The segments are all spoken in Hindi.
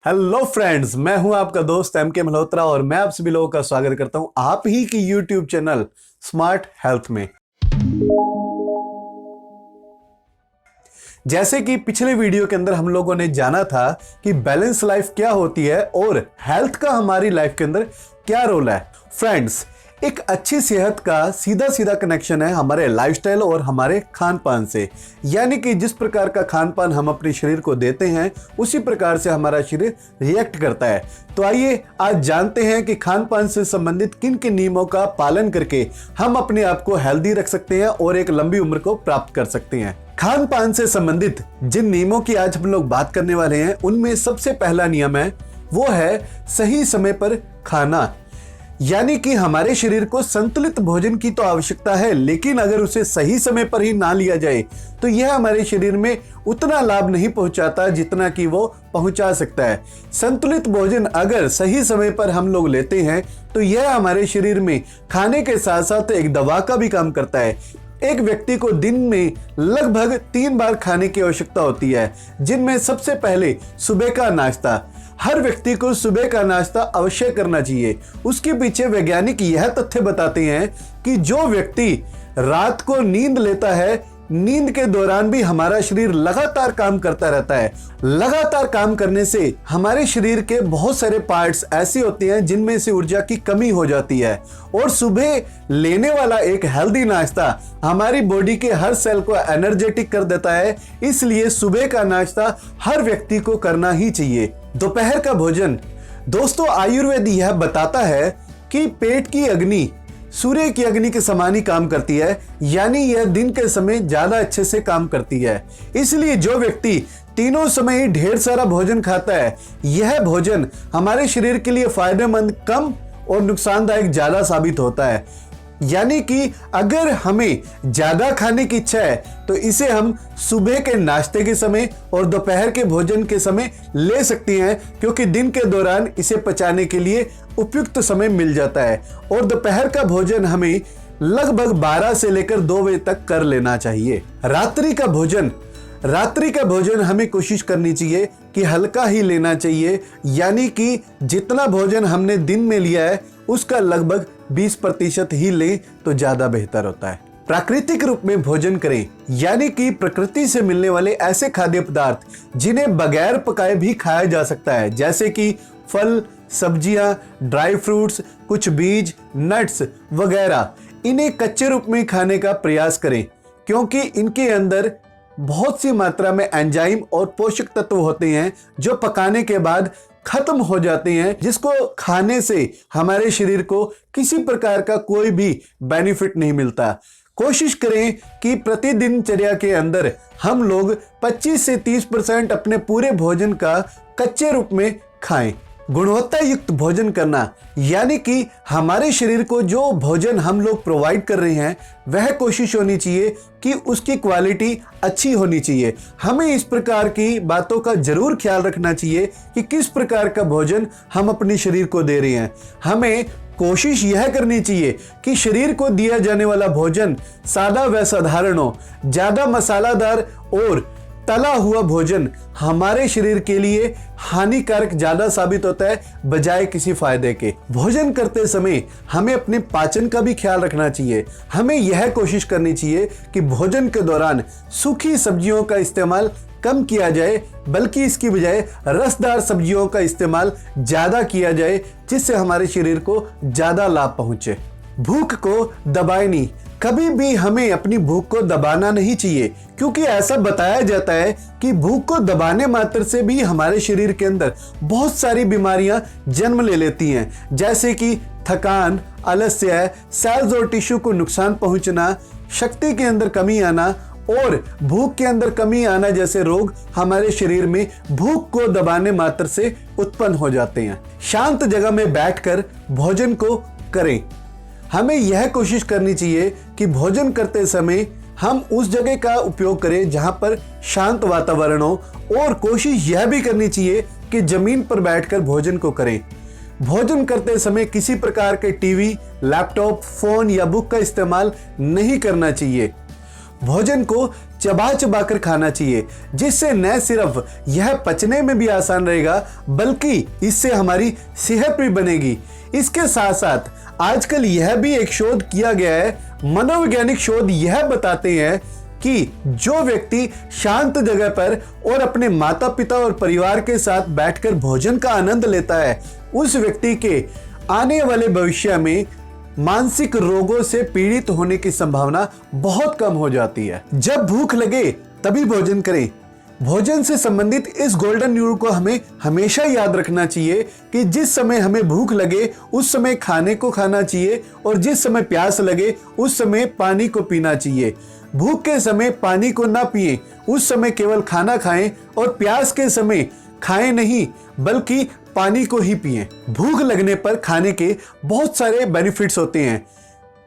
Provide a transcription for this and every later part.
हेलो फ्रेंड्स, मैं हूं आपका दोस्त एम के मल्होत्रा और मैं आप सभी लोगों का स्वागत करता हूं आप ही की यूट्यूब चैनल स्मार्ट हेल्थ में। जैसे कि पिछले वीडियो के अंदर हम लोगों ने जाना था कि बैलेंस लाइफ क्या होती है और हेल्थ का हमारी लाइफ के अंदर क्या रोल है। फ्रेंड्स, एक अच्छी सेहत का सीधा सीधा कनेक्शन है हमारे लाइफस्टाइल और हमारे खान पान से। यानी कि जिस प्रकार का खान पान हम अपने शरीर को देते हैं उसी प्रकार से हमारा शरीर रिएक्ट करता है। तो आइए आज जानते हैं कि खान पान से संबंधित किन किन नियमों का पालन करके हम अपने आप को हेल्दी रख सकते हैं और एक लंबी उम्र को प्राप्त कर सकते हैं। खान पान से संबंधित जिन नियमों की आज हम लोग बात करने वाले हैं उनमें सबसे पहला नियम है वो है सही समय पर खाना। यानी कि हमारे शरीर को संतुलित भोजन की तो आवश्यकता है, लेकिन अगर उसे सही समय पर ही ना लिया जाए तो यह हमारे शरीर में उतना लाभ नहीं पहुंचाता जितना कि वो पहुंचा सकता है। संतुलित भोजन अगर सही समय पर हम लोग लेते हैं तो यह हमारे शरीर में खाने के साथ साथ एक दवा का भी काम करता है। एक व्यक्ति को दिन में लगभग 3 बार खाने की आवश्यकता होती है, जिनमें सबसे पहले सुबह का नाश्ता। हर व्यक्ति को सुबह का नाश्ता अवश्य करना चाहिए। उसके पीछे वैज्ञानिक यह तथ्य बताते हैं कि जो व्यक्ति रात को नींद लेता है, नींद के दौरान भी हमारा शरीर लगातार काम करता रहता है। लगातार काम करने से हमारे शरीर के बहुत सारे पार्ट्स ऐसे होते हैं जिनमें से ऊर्जा की कमी हो जाती है और सुबह लेने वाला एक हेल्दी नाश्ता हमारी बॉडी के हर सेल को एनर्जेटिक कर देता है। इसलिए सुबह का नाश्ता हर व्यक्ति को करना ही चाहिए। दोपहर का भोजन, दोस्तों आयुर्वेद यह बताता है कि पेट की अग्नि सूर्य की अग्नि के समान ही काम करती है, यानी यह दिन के समय ज्यादा अच्छे से काम करती है। इसलिए जो व्यक्ति तीनों समय ही ढेर सारा भोजन खाता है, यह भोजन हमारे शरीर के लिए फायदेमंद कम और नुकसानदायक ज्यादा साबित होता है। यानी कि अगर हमें ज्यादा खाने की इच्छा है तो इसे हम सुबह के नाश्ते के समय और दोपहर के भोजन के समय ले सकते हैं, क्योंकि दिन के दौरान इसे पचाने के लिए उपयुक्त समय मिल जाता है। और दोपहर का भोजन हमें लगभग 12 से लेकर 2 बजे तक कर लेना चाहिए। रात्रि का भोजन हमें कोशिश करनी चाहिए कि हल्का ही लेना चाहिए, यानी कि जितना भोजन हमने दिन में लिया है उसका लगभग 20% ही लें तो ज्यादा बेहतर होता है। प्राकृतिक रूप में भोजन करें, यानी कि प्रकृति से मिलने वाले ऐसे खाद्य पदार्थ जिन्हें बगैर पकाए भी खाया जा सकता है, जैसे कि फल, सब्जियां, ड्राई फ्रूट्स, कुछ बीज, नट्स वगैरह। इन्हें कच्चे रूप में खाने का प्रयास करें, क्योंकि इनके अंदर बहुत सी मात्रा में एंजाइम और पोषक तत्व होते हैं जो पकाने के बाद खत्म हो जाते हैं, जिसको खाने से हमारे शरीर को किसी प्रकार का कोई भी बेनिफिट नहीं मिलता। कोशिश करें कि प्रतिदिन चर्या के अंदर हम लोग 25 से 30% अपने पूरे भोजन का कच्चे रूप में खाएं। गुणवत्ता युक्त भोजन करना, यानी कि हमारे शरीर को जो भोजन हम लोग प्रोवाइड कर रहे हैं वह कोशिश होनी चाहिए कि उसकी क्वालिटी अच्छी होनी चाहिए। हमें इस प्रकार की बातों का जरूर ख्याल रखना चाहिए कि किस प्रकार का भोजन हम अपने शरीर को दे रहे हैं। हमें कोशिश यह करनी चाहिए कि शरीर को दिया जाने वाला भोजन सादा व साधारण हो। ज्यादा मसालादार और तला हुआ भोजन हमारे शरीर के लिए हानिकारक ज्यादा साबित होता है बजाय किसी फायदे के। भोजन करते समय हमें अपने पाचन का भी ख्याल रखना चाहिए। हमें यह कोशिश करनी चाहिए कि भोजन के दौरान सूखी सब्जियों का इस्तेमाल कम किया जाए, बल्कि इसकी बजाय रसदार सब्जियों का इस्तेमाल ज्यादा किया जाए, जिससे हमारे शरीर को ज्यादा लाभ पहुंचे। भूख को दबाए नहीं, कभी भी हमें अपनी भूख को दबाना नहीं चाहिए, क्योंकि ऐसा बताया जाता है कि भूख को दबाने मात्र से भी हमारे शरीर के अंदर बहुत सारी बीमारियां जन्म ले लेती हैं, जैसे कि थकान, आलस्य, सेल्स और टिश्यू को नुकसान पहुंचना, शक्ति के अंदर कमी आना और भूख के अंदर कमी आना जैसे रोग हमारे शरीर में भूख को दबाने मात्र से उत्पन्न हो जाते हैं। शांत जगह में बैठकर भोजन को करें। हमें यह कोशिश करनी चाहिए कि भोजन करते समय हम उस जगह का उपयोग करें जहां पर शांत वातावरण हो, और कोशिश यह भी करनी चाहिए कि जमीन पर बैठकर भोजन को करें। भोजन करते समय किसी प्रकार के टीवी, लैपटॉप, फोन या बुक का इस्तेमाल नहीं करना चाहिए। भोजन को चबा चबा कर खाना चाहिए, जिससे न सिर्फ यह पचने में भी आसान रहेगा बल्कि इससे हमारी सेहत भी बनेगी। इसके साथ साथ आजकल यह भी एक शोध किया गया है, मनोवैज्ञानिक शोध यह बताते हैं कि जो व्यक्ति शांत जगह पर और अपने माता पिता और परिवार के साथ बैठकर भोजन का आनंद लेता है, उस व्यक्ति के आने वाले भविष्य में मानसिक रोगों से पीड़ित होने की संभावना बहुत कम हो जाती है। जब भूख लगे तभी भोजन करें। भोजन से संबंधित इस गोल्डन रूल को हमें हमेशा याद रखना चाहिए कि जिस समय हमें भूख लगे उस समय खाने को खाना चाहिए और जिस समय प्यास लगे उस समय पानी को पीना चाहिए। भूख के समय पानी को ना पिएं, उस समय केवल खाना खाएं और प्यास के समय खाएं नहीं बल्कि पानी को ही पिएं। भूख लगने पर खाने के बहुत सारे बेनिफिट्स होते हैं,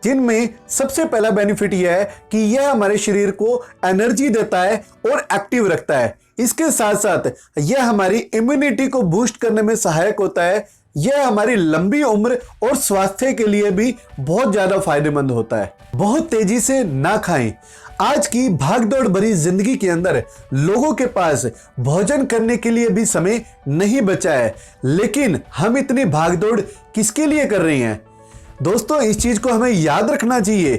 जिनमें सबसे पहला बेनिफिट यह है कि यह हमारे शरीर को एनर्जी देता है और एक्टिव रखता है। इसके साथ साथ यह हमारी इम्यूनिटी को बूस्ट करने में सहायक होता है। यह हमारी लंबी उम्र और स्वास्थ्य के लिए भी बहुत ज्यादा फायदेमंद होता है। बहुत तेजी से ना खाएं। आज की भागदौड़ भरी जिंदगी के अंदर लोगों के पास भोजन करने के लिए भी समय नहीं बचा है, लेकिन हम इतनी भागदौड़ किसके लिए कर रहे हैं? दोस्तों, इस चीज को हमें याद रखना चाहिए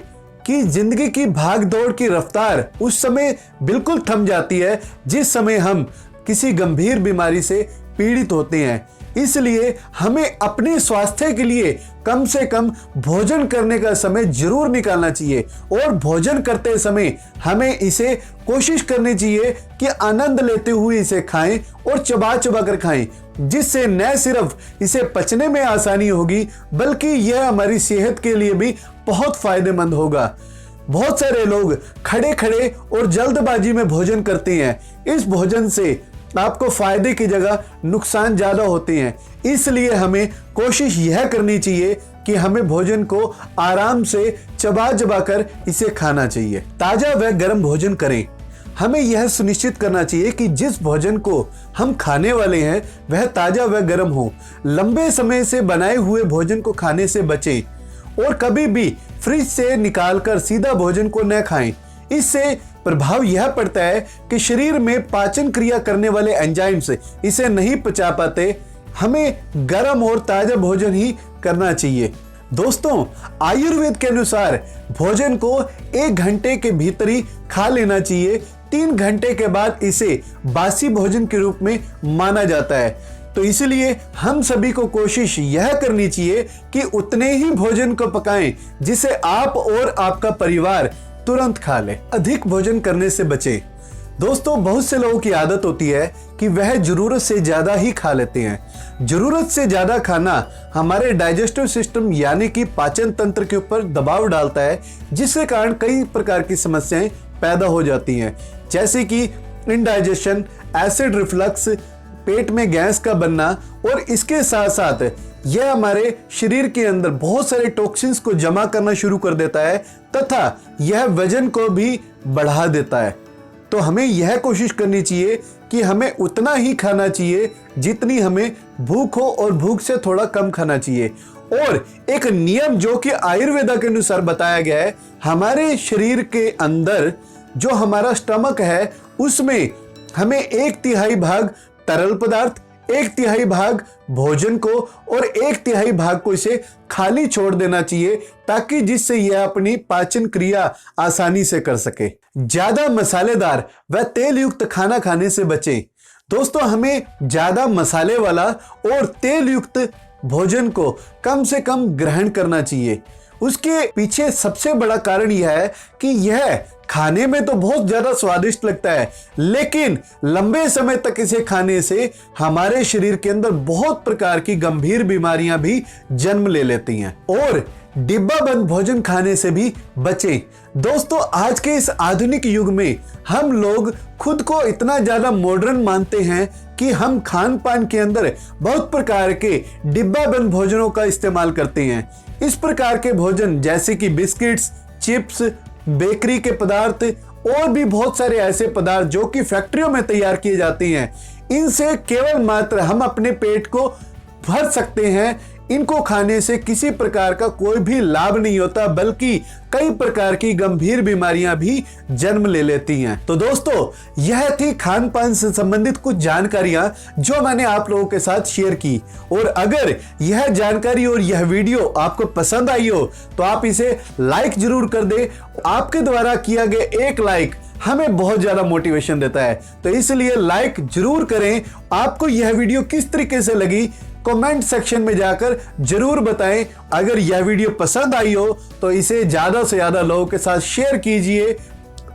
कि जिंदगी की भागदौड़ की रफ्तार उस समय बिल्कुल थम जाती है जिस समय हम किसी गंभीर बीमारी से पीड़ित होते हैं। इसलिए हमें अपने स्वास्थ्य के लिए कम से कम भोजन करने का समय जरूर निकालना चाहिए और भोजन करते समय हमें इसे कोशिश करनी चाहिए कि आनंद लेते हुए इसे खाएं और चबा चबा कर खाएं, जिससे न सिर्फ इसे पचने में आसानी होगी बल्कि यह हमारी सेहत के लिए भी बहुत फायदेमंद होगा। बहुत सारे लोग खड़े खड़े और जल्दबाजी में भोजन करते हैं। इस भोजन से आपको फायदे की जगह नुकसान ज्यादा होते हैं। इसलिए हमें कोशिश यह करनी चाहिए कि हमें भोजन को आराम से चबा चबा कर इसे खाना चाहिए। ताजा व गर्म भोजन करें। हमें यह सुनिश्चित करना चाहिए कि जिस भोजन को हम खाने वाले हैं वह ताजा व गर्म हो। लंबे समय से बनाए हुए भोजन को खाने से बचें और कभी भी फ्रिज से निकालकर सीधा भोजन को न खाएं। इससे प्रभाव यह पड़ता है कि शरीर में पाचन क्रिया करने वाले एंजाइम्स इसे नहीं पचा पाते। हमें गर्म और ताजा भोजन ही करना चाहिए। दोस्तों, आयुर्वेद के अनुसार भोजन को 1 घंटे के भीतर ही खा लेना चाहिए। 3 घंटे के बाद इसे बासी भोजन के रूप में माना जाता है। तो इसलिए हम सभी को कोशिश यह करनी चाहिए कि उतने ही भोजन को पकाएं जिसे आप और आपका परिवार तुरंत खा ले। अधिक भोजन करने से बचें। दोस्तों, बहुत से लोगों की आदत होती है कि वह जरूरत से ज्यादा ही खा लेते हैं। जरूरत से ज्यादा खाना हमारे डाइजेस्टिव सिस्टम यानी कि पाचन तंत्र के ऊपर दबाव डालता है, जिसके कारण कई प्रकार की समस्याएं पैदा हो जाती हैं, जैसे कि इंडाइजेशन, एसिड रिफ्लक्स, पेट में गैस का बनना और इसके साथ साथ यह हमारे शरीर के अंदर बहुत सारे टॉक्सिन्स को जमा करना शुरू कर देता है तथा यह वजन को भी बढ़ा देता है। तो हमें यह कोशिश करनी चाहिए कि हमें उतना ही खाना चाहिए जितनी हमें भूख हो और भूख से थोड़ा कम खाना चाहिए। और एक नियम जो कि आयुर्वेदा के अनुसार बताया गया है, हमारे शरीर के अंदर जो हमारा स्टमक है उसमें हमें 1/3 भाग तरल पदार्थ, 1/3 भाग भोजन को और 1/3 भाग को इसे खाली छोड़ देना चाहिए, ताकि जिससे यह अपनी पाचन क्रिया आसानी से कर सके। ज्यादा मसालेदार व तेल युक्त खाना खाने से बचें। दोस्तों, हमें ज्यादा मसाले वाला और तेल युक्त भोजन को कम से कम ग्रहण करना चाहिए। उसके पीछे सबसे बड़ा कारण यह है कि यह खाने में तो बहुत ज्यादा स्वादिष्ट लगता है, लेकिन लंबे समय तक इसे खाने से हमारे शरीर के अंदर बहुत प्रकार की गंभीर बीमारियां भी जन्म ले लेती हैं। और डिब्बा बंद भोजन खाने से भी बचें। दोस्तों, आज के इस आधुनिक युग में हम लोग खुद को इतना ज्यादा मॉडर्न मानते हैं कि हम खान पान के अंदर बहुत प्रकार के डिब्बा बंद भोजनों का इस्तेमाल करते हैं। इस प्रकार के भोजन जैसे कि बिस्किट्स, चिप्स, बेकरी के पदार्थ और भी बहुत सारे ऐसे पदार्थ जो कि फैक्ट्रियों में तैयार किए जाते हैं, इनसे केवल मात्र हम अपने पेट को भर सकते हैं। इनको खाने से किसी प्रकार का कोई भी लाभ नहीं होता, बल्कि कई प्रकार की गंभीर बीमारियां भी जन्म ले लेती हैं। तो दोस्तों, यह थी खान पान से संबंधित कुछ जानकारियां जो मैंने आप लोगों के साथ शेयर की। और अगर यह जानकारी और यह वीडियो आपको पसंद आई हो तो आप इसे लाइक जरूर कर दे। आपके द्वारा किया गया एक लाइक हमें बहुत ज्यादा मोटिवेशन देता है, तो इसलिए लाइक जरूर करें। आपको यह वीडियो किस तरीके से लगी कमेंट सेक्शन में जाकर जरूर बताएं। अगर यह वीडियो पसंद आई हो तो इसे ज्यादा से ज्यादा लोगों के साथ शेयर कीजिए।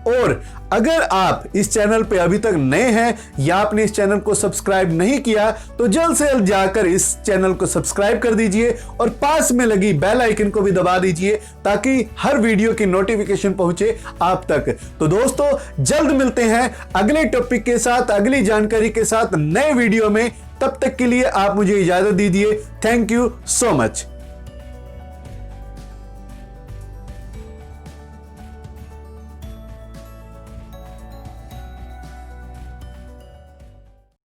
और अगर आप इस चैनल पे अभी तक नए हैं या आपने इस चैनल को सब्सक्राइब नहीं किया तो जल्द से जल्द जाकर इस चैनल को सब्सक्राइब कर दीजिए और पास में लगी बेल आइकन को भी दबा दीजिए ताकि हर वीडियो की नोटिफिकेशन पहुंचे आप तक। तो दोस्तों, जल्द मिलते हैं अगले टॉपिक के साथ, अगली जानकारी के साथ नए वीडियो में। तब तक के लिए आप मुझे इजाजत दीजिए। Thank you so much.